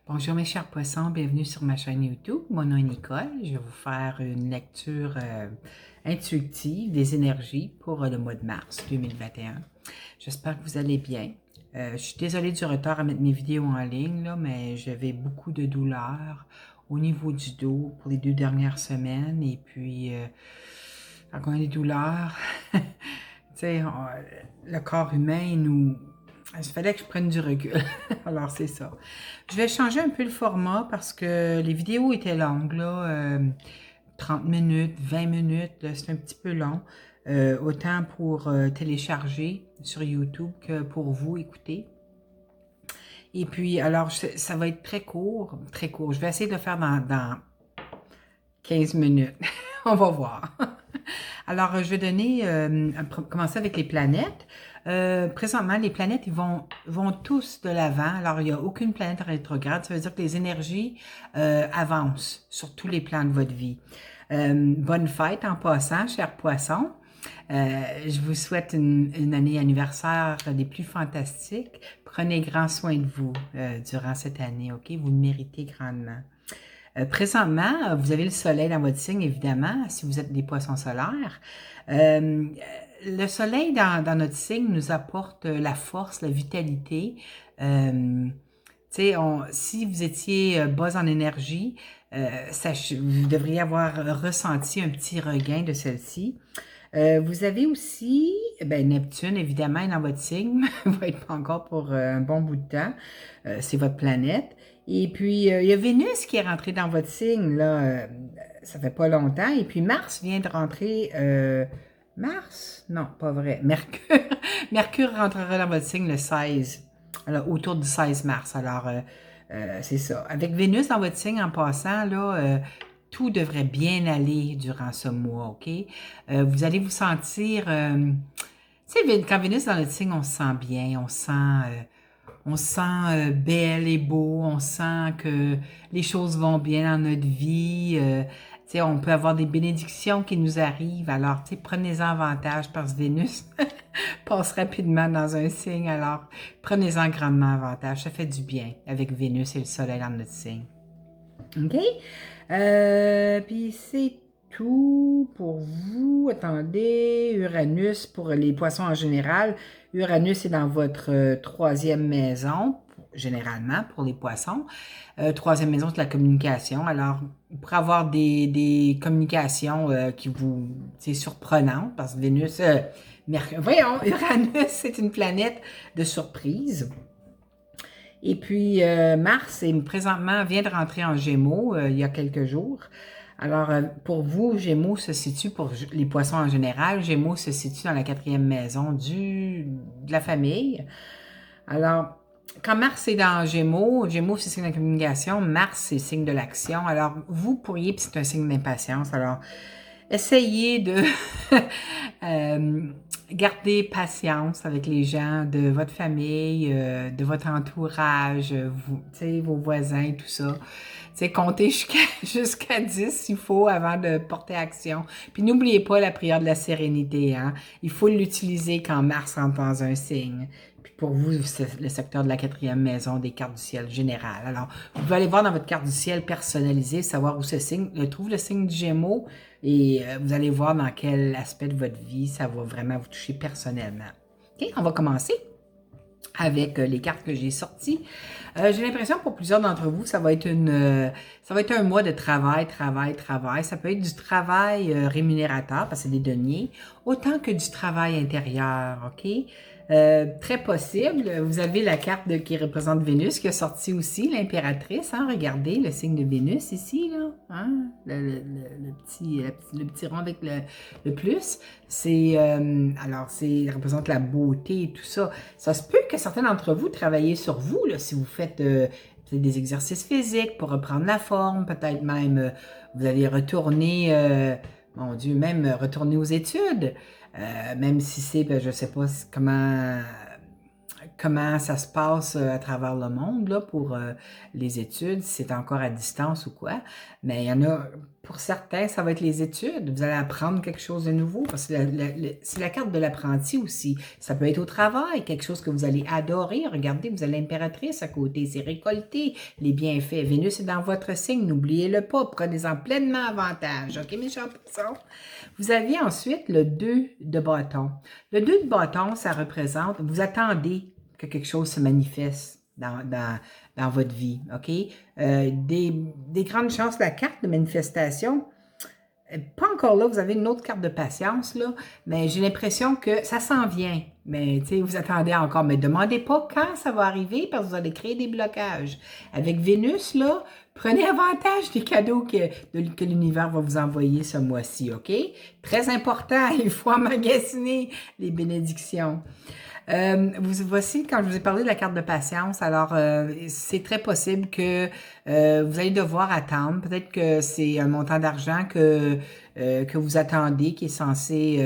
Bonjour mes chers poissons, bienvenue sur ma chaîne YouTube. Mon nom est Nicole. Je vais vous faire une lecture intuitive des énergies pour le mois de mars 2021. J'espère que vous allez bien. Je suis désolée du retard à mettre mes vidéos en ligne, là, mais j'avais beaucoup de douleurs au niveau du dos pour les 2 dernières semaines. Et puis, quand on a des douleurs, tu sais, le corps humain nous... Il fallait que je prenne du recul. Alors, c'est ça. Je vais changer un peu le format parce que les vidéos étaient longues, là. 30 minutes, 20 minutes, c'est un petit peu long. Autant pour télécharger sur YouTube que pour vous écouter. Et puis, alors, ça va être très court, très court. Je vais essayer de le faire dans 15 minutes. On va voir. Alors, je vais donner, commencer avec les planètes. Présentement, les planètes, ils vont tous de l'avant. Alors, il n'y a aucune planète rétrograde. Ça veut dire que les énergies avancent sur tous les plans de votre vie. Bonne fête en passant, chers poissons. Je vous souhaite une année anniversaire des plus fantastiques. Prenez grand soin de vous durant cette année, OK? Vous le méritez grandement. Présentement, vous avez le soleil dans votre signe, évidemment, si vous êtes des poissons solaires. Le soleil dans notre signe nous apporte la force, la vitalité. Si vous étiez bas en énergie, vous devriez avoir ressenti un petit regain de celle-ci. Vous avez aussi, Neptune, évidemment, est dans votre signe, il va être pas encore pour un bon bout de temps. C'est votre planète. Et puis, il y a Vénus qui est rentrée dans votre signe, là, ça fait pas longtemps. Et puis, Mars vient de rentrer... Mars? Non, pas vrai. Mercure. Mercure rentrera dans votre signe le 16, alors, autour du 16 mars. Alors, c'est ça. Avec Vénus dans votre signe en passant, là... tout devrait bien aller durant ce mois, OK? Vous allez vous sentir... tu sais, quand Vénus est dans notre signe, on se sent bien, on se sent belle et beau, on sent que les choses vont bien dans notre vie. Tu sais, on peut avoir des bénédictions qui nous arrivent. Alors, tu sais, prenez-en avantage parce que Vénus passe rapidement dans un signe. Alors, prenez-en grandement avantage. Ça fait du bien avec Vénus et le Soleil dans notre signe. OK? Puis c'est tout pour vous. Attendez, Uranus pour les poissons en général. Uranus est dans votre troisième maison, généralement pour les poissons. Troisième maison, c'est la communication. Alors, pour avoir des communications qui vous, c'est surprenantes, parce que Vénus, voyons, Uranus, c'est une planète de surprise. Et puis, Mars, présentement, vient de rentrer en Gémeaux il y a quelques jours. Alors, pour vous, Gémeaux se situe, pour les poissons en général, Gémeaux se situe dans la 4e maison de la famille. Alors, quand Mars est dans Gémeaux, Gémeaux, c'est signe de la communication, Mars, c'est signe de l'action. Alors, vous pourriez, puis c'est un signe d'impatience, alors, essayez de garder patience avec les gens de votre famille, de votre entourage, vos voisins, tout ça. Comptez jusqu'à 10 s'il faut avant de porter action. Puis n'oubliez pas la prière de la sérénité. Hein? Il faut l'utiliser quand Mars rentre dans un signe. Puis pour vous, c'est le secteur de la 4e maison des cartes du ciel général. Alors, vous pouvez aller voir dans votre carte du ciel personnalisée, savoir où ce signe, trouve le signe du Gémeaux, et vous allez voir dans quel aspect de votre vie ça va vraiment vous toucher personnellement. OK, on va commencer avec les cartes que j'ai sorties. J'ai l'impression pour plusieurs d'entre vous, ça va être un mois de travail. Ça peut être du travail rémunérateur, parce que c'est des deniers, autant que du travail intérieur, OK? Très possible. Vous avez la carte qui représente Vénus qui a sorti aussi, l'impératrice. Hein? Regardez le signe de Vénus ici, là. Hein? Le petit rond avec le plus. Ça représente la beauté et tout ça. Ça se peut que certains d'entre vous travaillez sur vous, là, si vous faites des exercices physiques pour reprendre la forme, peut-être même vous allez retourner, mon Dieu, même retourner aux études. Même si c'est, je ne sais pas comment ça se passe à travers le monde là, pour les études, si c'est encore à distance ou quoi. Mais il y en a Pour certains, ça va être les études. Vous allez apprendre quelque chose de nouveau parce que c'est la carte de l'apprenti aussi. Ça peut être au travail, quelque chose que vous allez adorer. Regardez, vous avez l'impératrice à côté. C'est récolter les bienfaits. Vénus est dans votre signe. N'oubliez-le pas. Prenez-en pleinement avantage. OK, mes chers poissons? Vous avez ensuite le 2 de bâton. Le 2 de bâton, ça représente, vous attendez que quelque chose se manifeste dans votre vie, OK? Des grandes chances, la carte de manifestation, pas encore là, vous avez une autre carte de patience, là, mais j'ai l'impression que ça s'en vient. Mais, tu sais, vous attendez encore, mais demandez pas quand ça va arriver parce que vous allez créer des blocages. Avec Vénus, là, prenez avantage des cadeaux que l'univers va vous envoyer ce mois-ci, OK? Très important, il faut emmagasiner les bénédictions. Voici, quand je vous ai parlé de la carte de patience, alors c'est très possible que vous allez devoir attendre. Peut-être que c'est un montant d'argent que vous attendez, qui est censé,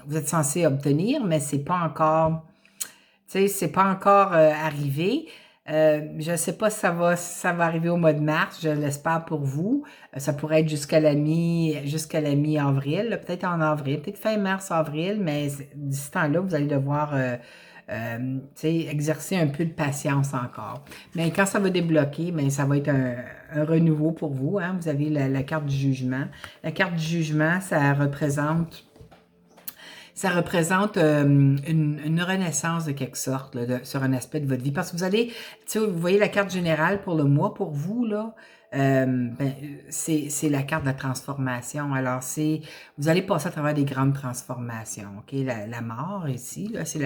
vous êtes censé obtenir, mais c'est pas encore, tu sais, c'est pas encore arrivé. Je ne sais pas si ça va arriver au mois de mars, je l'espère pour vous. Ça pourrait être jusqu'à la mi-avril, peut-être en avril, peut-être fin mars, avril, mais d'ici ce temps-là, vous allez devoir exercer un peu de patience encore. Mais quand ça va débloquer, mais ça va être un renouveau pour vous. Hein? Vous avez la carte du jugement. La carte du jugement, ça représente une renaissance de quelque sorte là, sur un aspect de votre vie. Parce que vous allez, tu sais, vous voyez la carte générale pour le mois, pour vous, là, c'est la carte de la transformation. Alors, vous allez passer à travers des grandes transformations, OK? La mort ici, là, c'est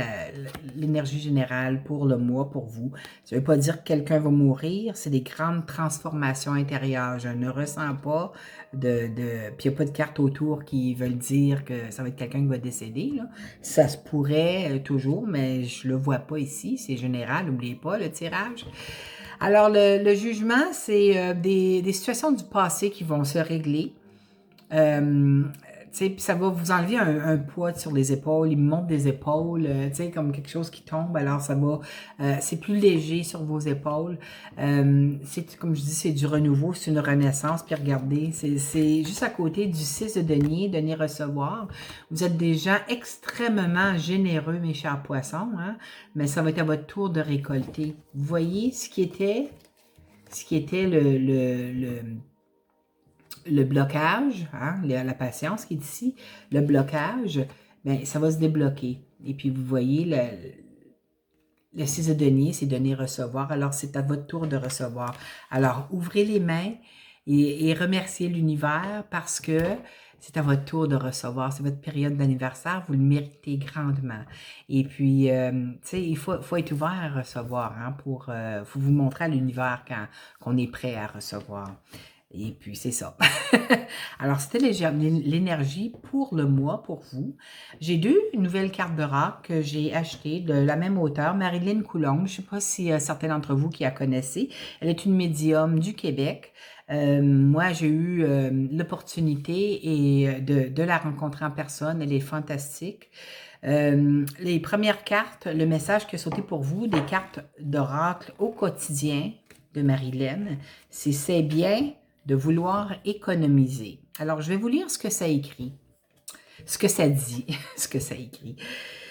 l'énergie générale pour le mois, pour vous. Ça ne veut pas dire que quelqu'un va mourir, c'est des grandes transformations intérieures. Je ne ressens pas puis il n'y a pas de carte autour qui veulent dire que ça va être quelqu'un qui va décéder, là. Ça se pourrait toujours, mais je le vois pas ici. C'est général, n'oubliez pas le tirage. Alors, le jugement, c'est des situations du passé qui vont se régler. Puis ça va vous enlever un poids sur les épaules, il me monte des épaules, comme quelque chose qui tombe, alors ça va, c'est plus léger sur vos épaules. Comme je dis, c'est du renouveau, c'est une renaissance, puis regardez, c'est juste à côté du 6 de denier, donner-recevoir. Vous êtes des gens extrêmement généreux, mes chers poissons, hein, mais ça va être à votre tour de récolter. Vous voyez ce qui était le blocage, hein, la patience qui est ici, le blocage, bien, ça va se débloquer. Et puis, vous voyez, le 6 de denier, c'est donner-recevoir. Alors, c'est à votre tour de recevoir. Alors, ouvrez les mains et remerciez l'univers parce que c'est à votre tour de recevoir. C'est votre période d'anniversaire. Vous le méritez grandement. Et puis, tu sais, il faut être ouvert à recevoir, hein, faut vous montrer à l'univers qu'on est prêt à recevoir. Et puis, c'est ça. Alors, c'était l'énergie pour le mois, pour vous. J'ai 2 nouvelles cartes de rock que j'ai achetées de la même auteure, Marilyn Coulombe. Je ne sais pas si certains d'entre vous qui la connaissez. Elle est une médium du Québec. Moi, j'ai eu l'opportunité de la rencontrer en personne. Elle est fantastique. Les premières cartes, le message qui a sauté pour vous, des cartes d'oracle au quotidien de Marilyn, c'est bien de vouloir économiser. Alors, je vais vous lire ce que ça écrit, ce que ça dit, ce que ça écrit.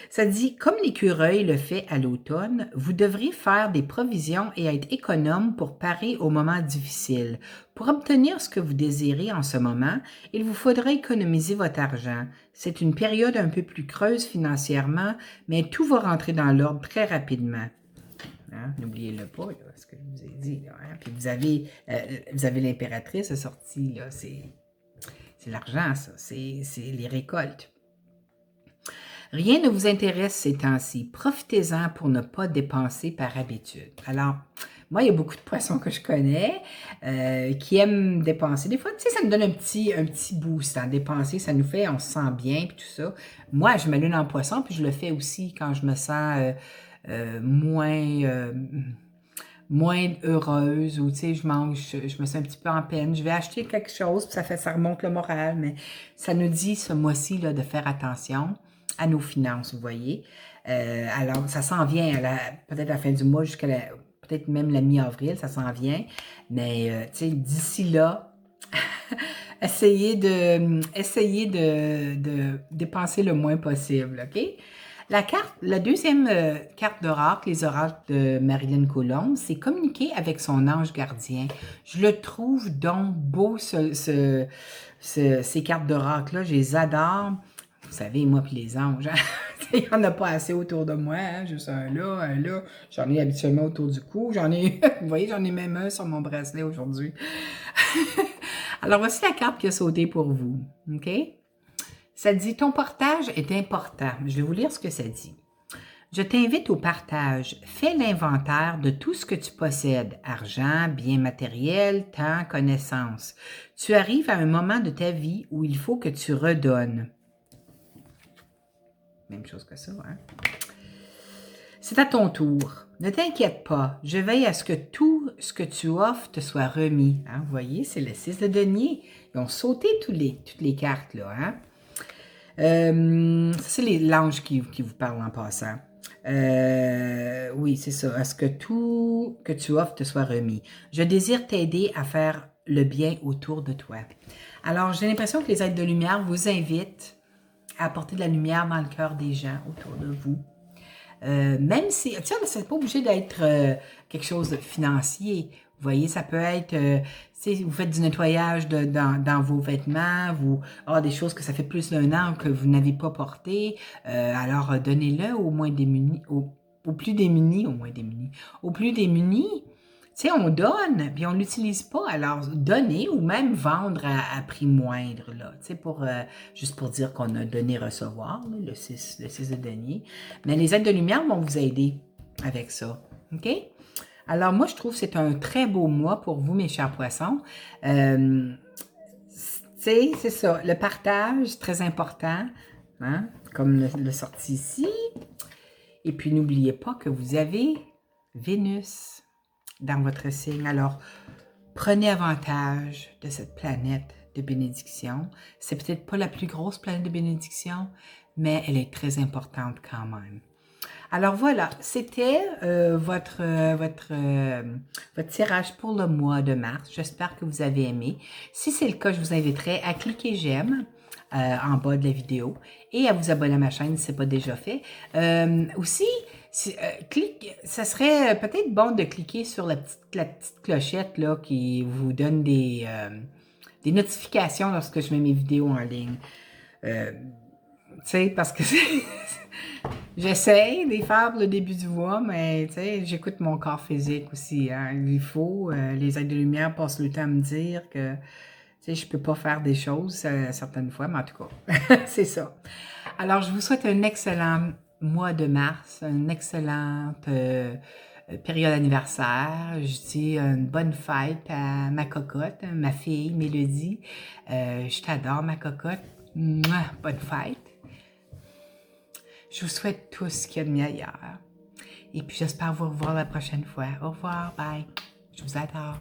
Ça dit, comme l'écureuil le fait à l'automne, vous devrez faire des provisions et être économe pour parer aux moments difficiles. Pour obtenir ce que vous désirez en ce moment, il vous faudra économiser votre argent. C'est une période un peu plus creuse financièrement, mais tout va rentrer dans l'ordre très rapidement. Hein? N'oubliez-le pas, là, ce que je vous ai dit. Là, hein? Puis vous avez l'impératrice sortie, là, c'est l'argent, ça, c'est les récoltes. Rien ne vous intéresse ces temps-ci. Profitez-en pour ne pas dépenser par habitude. Alors, moi, il y a beaucoup de poissons que je connais qui aiment dépenser. Des fois, tu sais, ça nous donne un petit boost. Hein? Dépenser, ça nous fait, on se sent bien, puis tout ça. Moi, je m'allume en poisson, puis je le fais aussi quand je me sens moins heureuse ou, tu sais, je me sens un petit peu en peine. Je vais acheter quelque chose, puis ça remonte le moral, mais ça nous dit ce mois-ci là, de faire attention à nos finances, vous voyez. Alors, ça s'en vient peut-être à la fin du mois peut-être même la mi-avril, ça s'en vient. Mais, tu sais, d'ici là, essayez de dépenser le moins possible, OK? La deuxième carte d'oracle, les oracles de Marilyn Colombe, c'est communiquer avec son ange gardien. Je le trouve donc beau, ces cartes d'oracle-là. Je les adore. Vous savez, moi puis les anges, hein? Il n'y en a pas assez autour de moi, hein? Juste un là, un là. J'en ai habituellement autour du cou. Vous voyez, j'en ai même un sur mon bracelet aujourd'hui. Alors, voici la carte qui a sauté pour vous, OK? Ça dit, ton partage est important. Je vais vous lire ce que ça dit. Je t'invite au partage. Fais l'inventaire de tout ce que tu possèdes. Argent, biens matériels, temps, connaissances. Tu arrives à un moment de ta vie où il faut que tu redonnes. Même chose que ça, hein? C'est à ton tour. Ne t'inquiète pas. Je veille à ce que tout ce que tu offres te soit remis. Hein? Vous voyez, c'est le 6 de denier. Ils ont sauté toutes les cartes, là. Hein? Ça, c'est l'ange qui vous parle en passant. Oui, c'est ça. À ce que tout que tu offres te soit remis. Je désire t'aider à faire le bien autour de toi. Alors, j'ai l'impression que les êtres de lumière vous invitent à apporter de la lumière dans le cœur des gens autour de vous. Même si, tu sais, c'est pas obligé d'être quelque chose de financier. Vous voyez, ça peut être, si vous faites du nettoyage dans vos vêtements, des choses que ça fait plus d'un an que vous n'avez pas porté, alors donnez-le aux moins démunis, aux plus démunis, aux plus démunis. Tu sais, on donne, puis on ne l'utilise pas. Alors, donner ou même vendre à prix moindre, là, tu sais, juste pour dire qu'on a donné recevoir, là, le 6 de denier. Mais les aides de lumière vont vous aider avec ça, OK? Alors, moi, je trouve que c'est un très beau mois pour vous, mes chers poissons. Tu sais, c'est ça, le partage, très important, hein, comme le sorti ici. Et puis, n'oubliez pas que vous avez Vénus dans votre signe. Alors, prenez avantage de cette planète de bénédiction. C'est peut-être pas la plus grosse planète de bénédiction, mais elle est très importante quand même. Alors voilà, c'était votre tirage pour le mois de mars. J'espère que vous avez aimé. Si c'est le cas, je vous inviterai à cliquer j'aime en bas de la vidéo et à vous abonner à ma chaîne si ce n'est pas déjà fait. Aussi, ça serait peut-être bon de cliquer sur la petite clochette là, qui vous donne des notifications lorsque je mets mes vidéos en ligne. Tu sais, parce que j'essaie de les faire pour le début du mois, mais tu sais, j'écoute mon corps physique aussi. Hein. Il faut, les aides de lumière passent le temps à me dire que tu sais, je peux pas faire des choses certaines fois, mais en tout cas, c'est ça. Alors, je vous souhaite un excellent mois de mars, une excellente période anniversaire. Je dis une bonne fête à ma cocotte, ma fille Mélodie. Je t'adore, ma cocotte. Mouah, bonne fête. Je vous souhaite tout ce qu'il y a de meilleur. Et puis, j'espère vous revoir la prochaine fois. Au revoir, bye. Je vous adore.